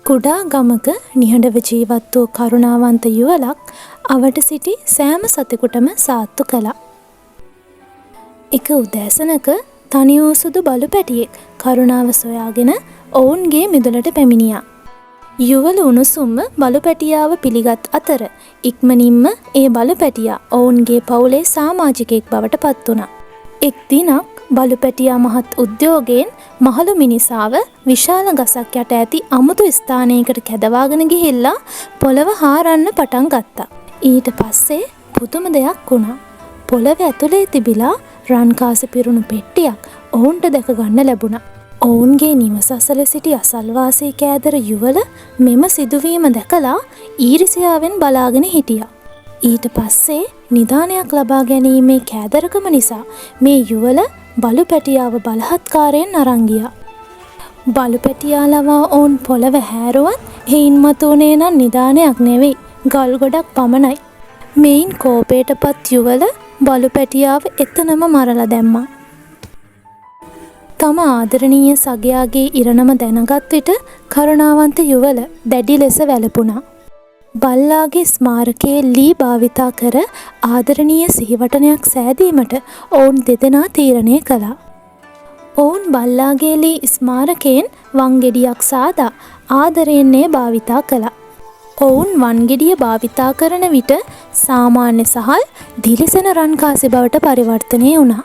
කුඩා ගමක නිහඬව ජීවත් වූ කරුණාවන්ත යුවලක් අවට සිටි සෑම සතෙකුටම සාත්තු කළා. එක උදෑසනක තනි වූ සුදු බලු පැටියෙක් කරුණාව සොයාගෙන ඔවුන්ගේ මිදුලට පැමිණියා. යුවල උණුසුම්ම බලු පැටියාව පිළිගත් අතර ඉක්මනින්ම ඒ බලු පැටියා ඔවුන්ගේ පවුලේ සමාජිකයෙක් බවට පත් වුණා. එක් දිනක් බලු පැටියා මහත් උද්‍යෝගයෙන් මහලු මිනිසාව විශාල ගසක් යට ඇති අමුතු ස්ථානයකට කැදවාගෙන ගිහිල්ලා පොළව හාරන්න පටන් ගත්තා. ඊට පස්සේ පුදුම දෙයක් වුණා. පොළව ඇතුලේ තිබිලා රන් කාසි පිරුණු පෙට්ටියක් ඔවුන්ට දැක ගන්න ලැබුණා. ඔවුන්ගේ නිවස අසල සිටි අසල්වාසී කෑදර යුවල මෙම සිදුවීම දැකලා ඊරිසියාවෙන් බලාගෙන හිටියා. ඊට පස්සේ නිදානයක් ලබා ගැනීමේ කෑදරකම නිසා මේ යුවල බලු පැටියාව බලහත්කාරයෙන් අරන් ගියා. බලු පැටියා ලවා ඔවුන් පොළව හැරුවත් එයින් මතුනේ නම් නිදානයක් නෙවෙයි, ගල් ගොඩක් පමණයි. මෙයින් කෝපයටපත් යුවල බලු පැටියාව එතනම මරලා දැම්මා. තම ආදරණීය සගයාගේ ඉරණම දැනගත් විට කරුණාවන්ත යුවල දැඩි ලෙස වැළපුණා. බල්ලාගේ ස්මාරකයේ ලී භාවිතා කර ආදරණීය සිහිවටනයක් සෑදීමට ඔවුන් දෙදෙනා තීරණය කළා. ඔවුන් බල්ලාගේ ලී ස්මාරකයෙන් වංගෙඩියක් සාදා ආදරයෙන් භාවිතා කළා. ඔවුන් වන්ගෙඩිය භාවිතා කරන විට සාමාන්‍ය සහල් දිලිසෙන රන්කාසි බවට පරිවර්තනය වුණා.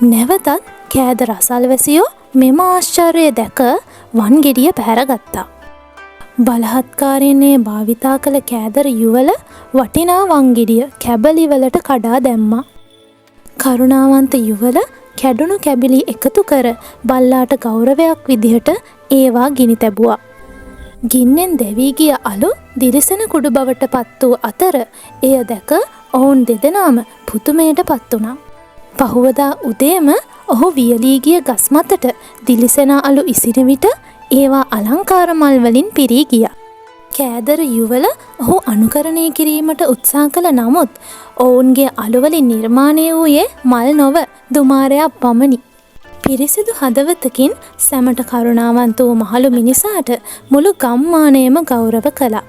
නැවතත් කෑදර අසල්වැසියෝ මෙම ආශ්චර්යය දැක වන්ගෙඩිය පැහැරගත්තා. බලහත්කාරයෙන් භාවිතා කළ කෑදර යුවල වටිනා වංගෙඩිය කැබලිවලට කඩා දැම්මා. කරුණාවන්ත යුවල කැඩුණු කැබිලි එකතු කර බල්ලාට ගෞරවයක් විදිහට ඒවා ගිනි තැබුවා. ගින්නෙන් දැවී ගිය අලු දිලිසෙන කුඩු බවට පත් වූ අතර එය දැක ඔවුන් දෙදෙනාම පුදුමයට පත් වුණා. පහුවදා උදේම ඔහු වියලී ගිය ගස් මතට දිලිසෙන අලු ඉසින විට ඒවා අලංකාර මල් වලින් පිරී ගියා. කෑදර යුවල ඔහු අනුකරණය කිරීමට උත්සාහ කළ නමුත් ඔවුන්ගේ අලු වලින් නිර්මාණය වූයේ මල් නොව දුමාරයක් පමණි. පිරිසිදු හදවතකින් සැමට කරුණාවන්ත වූ මහලු මිනිසාට මුළු ගම්මානයම ගෞරව කළා.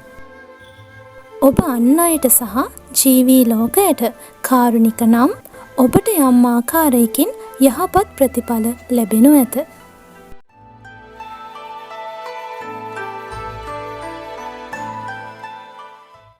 ඔබ අන් අයට සහ ජීවී ලෝකයට කාරුණික නම් ඔබට යම් ආකාරයකින් යහපත් ප්‍රතිඵල ලැබෙනු ඇත.